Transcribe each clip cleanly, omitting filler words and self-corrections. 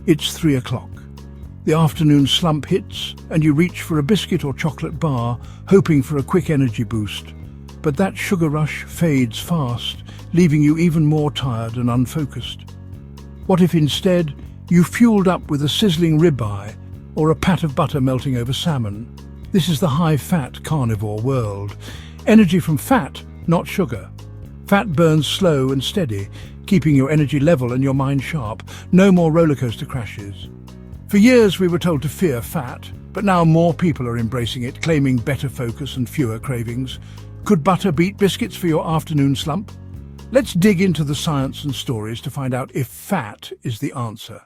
It's 3 o'clock. The afternoon slump hits and you reach for a biscuit or chocolate bar, hoping for a quick energy boost. But that sugar rush fades fast, leaving you even more tired and unfocused. What if instead you fueled up with a sizzling ribeye or a pat of butter melting over salmon? This is the high-fat carnivore world. Energy from fat, not sugar. Fat burns slow and steady, keeping your energy level and your mind sharp. No more rollercoaster crashes. For years we were told to fear fat, but now more people are embracing it, claiming better focus and fewer cravings. Could butter beat biscuits for your afternoon slump? Let's dig into the science and stories to find out if fat is the answer.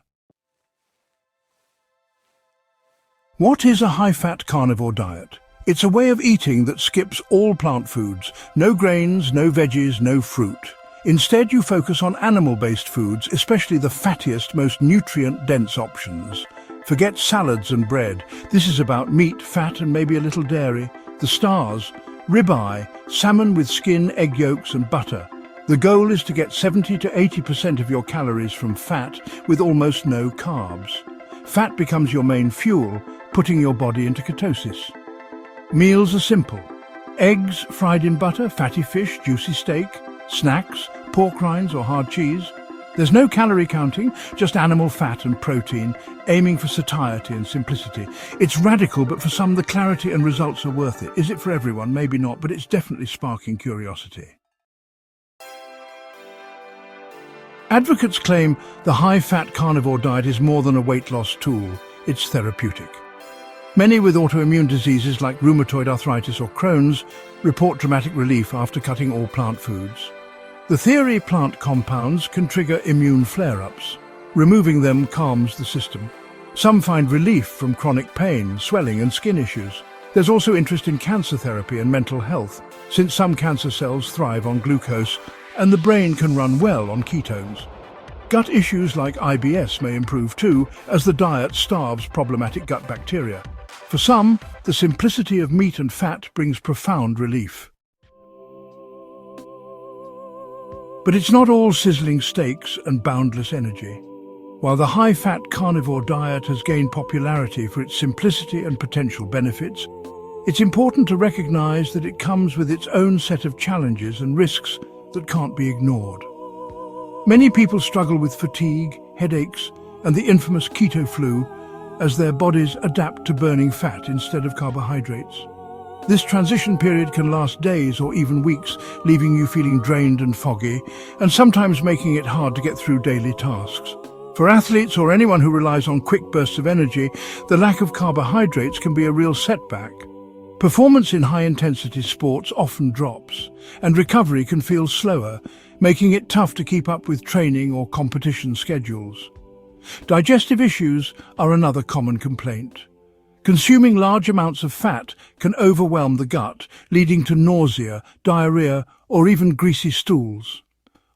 What is a high-fat carnivore diet? It's a way of eating that skips all plant foods. No grains, no veggies, no fruit. Instead, you focus on animal-based foods, especially the fattiest, most nutrient-dense options. Forget salads and bread. This is about meat, fat, and maybe a little dairy. The stars: ribeye, salmon with skin, egg yolks, and butter. The goal is to get 70 to 80% of your calories from fat with almost no carbs. Fat becomes your main fuel, putting your body into ketosis. Meals are simple. Eggs fried in butter, fatty fish, juicy steak, snacks, pork rinds or hard cheese. There's no calorie counting, just animal fat and protein, aiming for satiety and simplicity. It's radical, but for some the clarity and results are worth it. Is it for everyone? Maybe not, but it's definitely sparking curiosity. Advocates claim the high-fat carnivore diet is more than a weight loss tool. It's therapeutic. Many with autoimmune diseases like rheumatoid arthritis or Crohn's report dramatic relief after cutting all plant foods. The theory plant compounds can trigger immune flare-ups. Removing them calms the system. Some find relief from chronic pain, swelling and skin issues. There's also interest in cancer therapy and mental health, since some cancer cells thrive on glucose and the brain can run well on ketones. Gut issues like IBS may improve too, as the diet starves problematic gut bacteria. For some, the simplicity of meat and fat brings profound relief. But it's not all sizzling steaks and boundless energy. While the high-fat carnivore diet has gained popularity for its simplicity and potential benefits, it's important to recognize that it comes with its own set of challenges and risks that can't be ignored. Many people struggle with fatigue, headaches, and the infamous keto flu as their bodies adapt to burning fat instead of carbohydrates. This transition period can last days or even weeks, leaving you feeling drained and foggy, and sometimes making it hard to get through daily tasks. For athletes or anyone who relies on quick bursts of energy, the lack of carbohydrates can be a real setback. Performance in high-intensity sports often drops, and recovery can feel slower, making it tough to keep up with training or competition schedules. Digestive issues are another common complaint. Consuming large amounts of fat can overwhelm the gut, leading to nausea, diarrhea, or even greasy stools.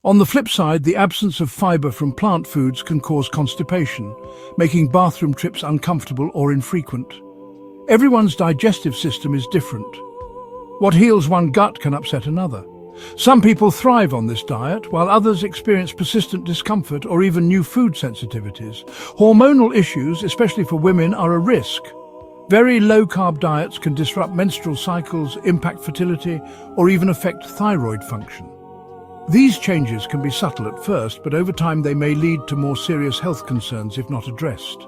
On the flip side, the absence of fiber from plant foods can cause constipation, making bathroom trips uncomfortable or infrequent. Everyone's digestive system is different. What heals one gut can upset another. Some people thrive on this diet, while others experience persistent discomfort or even new food sensitivities. Hormonal issues, especially for women, are a risk. Very low-carb diets can disrupt menstrual cycles, impact fertility, or even affect thyroid function. These changes can be subtle at first, but over time they may lead to more serious health concerns if not addressed.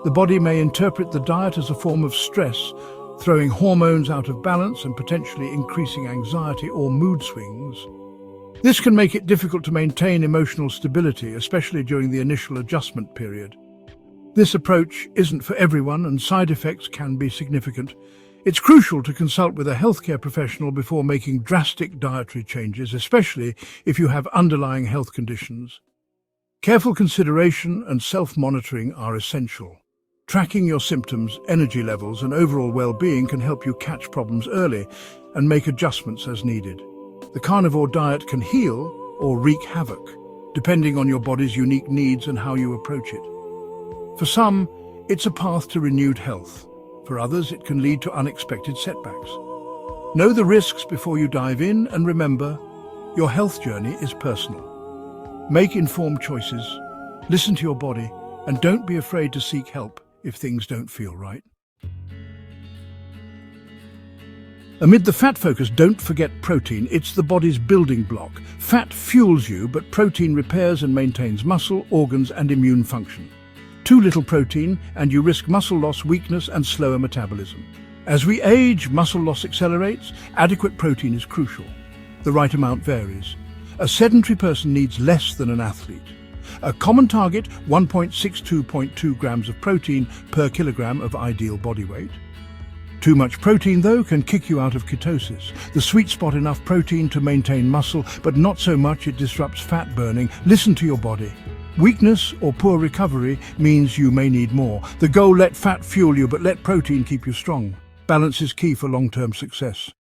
The body may interpret the diet as a form of stress, throwing hormones out of balance and potentially increasing anxiety or mood swings. This can make it difficult to maintain emotional stability, especially during the initial adjustment period. This approach isn't for everyone, and side effects can be significant. It's crucial to consult with a healthcare professional before making drastic dietary changes, especially if you have underlying health conditions. Careful consideration and self-monitoring are essential. Tracking your symptoms, energy levels, and overall well-being can help you catch problems early and make adjustments as needed. The carnivore diet can heal or wreak havoc, depending on your body's unique needs and how you approach it. For some, it's a path to renewed health. For others, it can lead to unexpected setbacks. Know the risks before you dive in, and remember, your health journey is personal. Make informed choices, listen to your body, And don't be afraid to seek help if things don't feel right. Amid the fat focus, don't forget protein. It's the body's building block. Fat fuels you, but protein repairs and maintains muscle, organs, and immune function. Too little protein, and you risk muscle loss, weakness, and slower metabolism. As we age, muscle loss accelerates. Adequate protein is crucial. The right amount varies. A sedentary person needs less than an athlete. A common target, 1.62.2 grams of protein per kilogram of ideal body weight. Too much protein, though, can kick you out of ketosis. The sweet spot: enough protein to maintain muscle, but not so much it disrupts fat burning. Listen to your body. Weakness or poor recovery means you may need more. The goal: let fat fuel you, but let protein keep you strong. Balance is key for long-term success.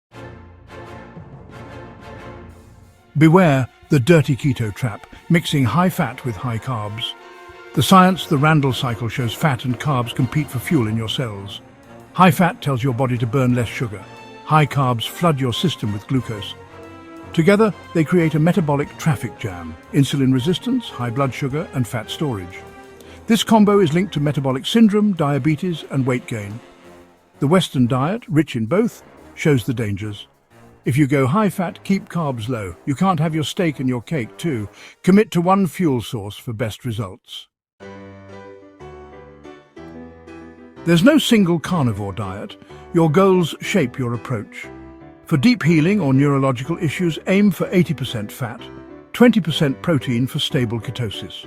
Beware the dirty keto trap, mixing high fat with high carbs. The science, the Randle-cycle, shows fat and carbs compete for fuel in your cells. High fat tells your body to burn less sugar. High carbs flood your system with glucose. Together, they create a metabolic traffic jam: insulin resistance, high blood sugar, and fat storage. This combo is linked to metabolic syndrome, diabetes, and weight gain. The Western diet, rich in both, shows the dangers. If you go high fat, keep carbs low. You can't have your steak and your cake too. Commit to one fuel source for best results. There's no single carnivore diet. Your goals shape your approach. For deep healing or neurological issues, aim for 80% fat, 20% protein for stable ketosis.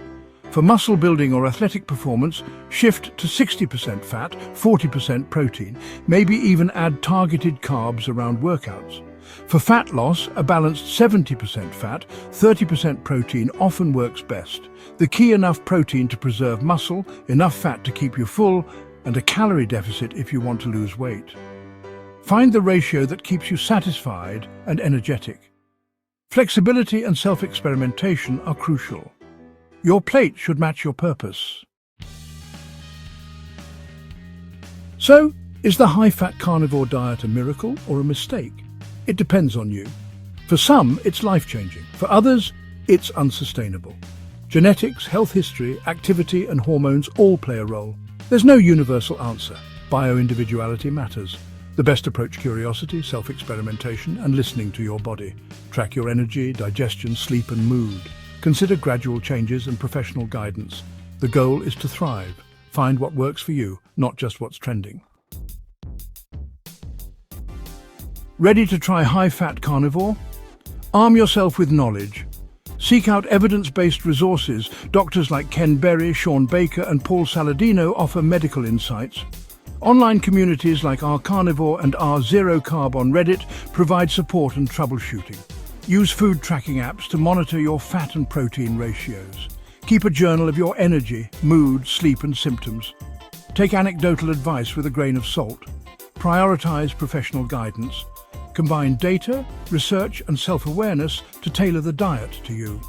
For muscle building or athletic performance, shift to 60% fat, 40% protein. Maybe even add targeted carbs around workouts. For fat loss, a balanced 70% fat, 30% protein often works best. The key: enough protein to preserve muscle, enough fat to keep you full, and a calorie deficit if you want to lose weight. Find the ratio that keeps you satisfied and energetic. Flexibility and self-experimentation are crucial. Your plate should match your purpose. So, is the high-fat carnivore diet a miracle or a mistake? It depends on you. For some, it's life-changing. For others, it's unsustainable. Genetics, health history, activity, and hormones all play a role. There's no universal answer. Bio-individuality matters. The best approach: curiosity, self-experimentation, and listening to your body. Track your energy, digestion, sleep, and mood. Consider gradual changes and professional guidance. The goal is to thrive. Find what works for you, not just what's trending. Ready to try high-fat carnivore? Arm yourself with knowledge. Seek out evidence-based resources. Doctors like Ken Berry, Sean Baker, and Paul Saladino offer medical insights. Online communities like Our Carnivore and Our Zero Carb on Reddit provide support and troubleshooting. Use food tracking apps to monitor your fat and protein ratios. Keep a journal of your energy, mood, sleep, and symptoms. Take anecdotal advice with a grain of salt. Prioritize professional guidance. Combine data, research, and self-awareness to tailor the diet to you.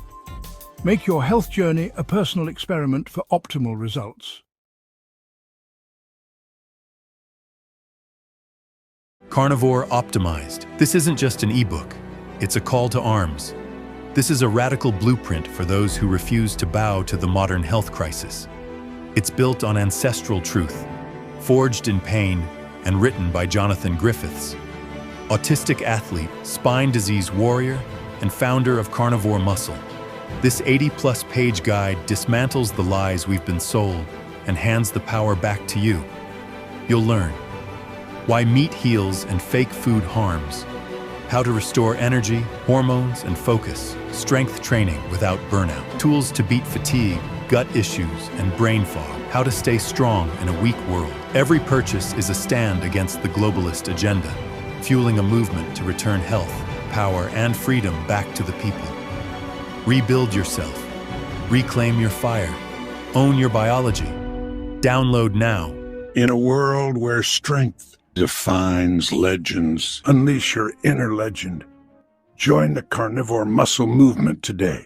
Make your health journey a personal experiment for optimal results. Carnivore Optimized. This isn't just an ebook, it's a call to arms. This is a radical blueprint for those who refuse to bow to the modern health crisis. It's built on ancestral truth, forged in pain, and written by Jonathan Griffiths, autistic athlete, spine disease warrior, and founder of Carnivore Muscle. This 80-plus page guide dismantles the lies we've been sold and hands the power back to you. You'll learn why meat heals and fake food harms, how to restore energy, hormones, and focus, strength training without burnout, tools to beat fatigue, gut issues, and brain fog, how to stay strong in a weak world. Every purchase is a stand against the globalist agenda, fueling a movement to return health, power, and freedom back to the people. Rebuild yourself. Reclaim your fire. Own your biology. Download now. In a world where strength defines legends, unleash your inner legend. Join the Carnivore Muscle movement today.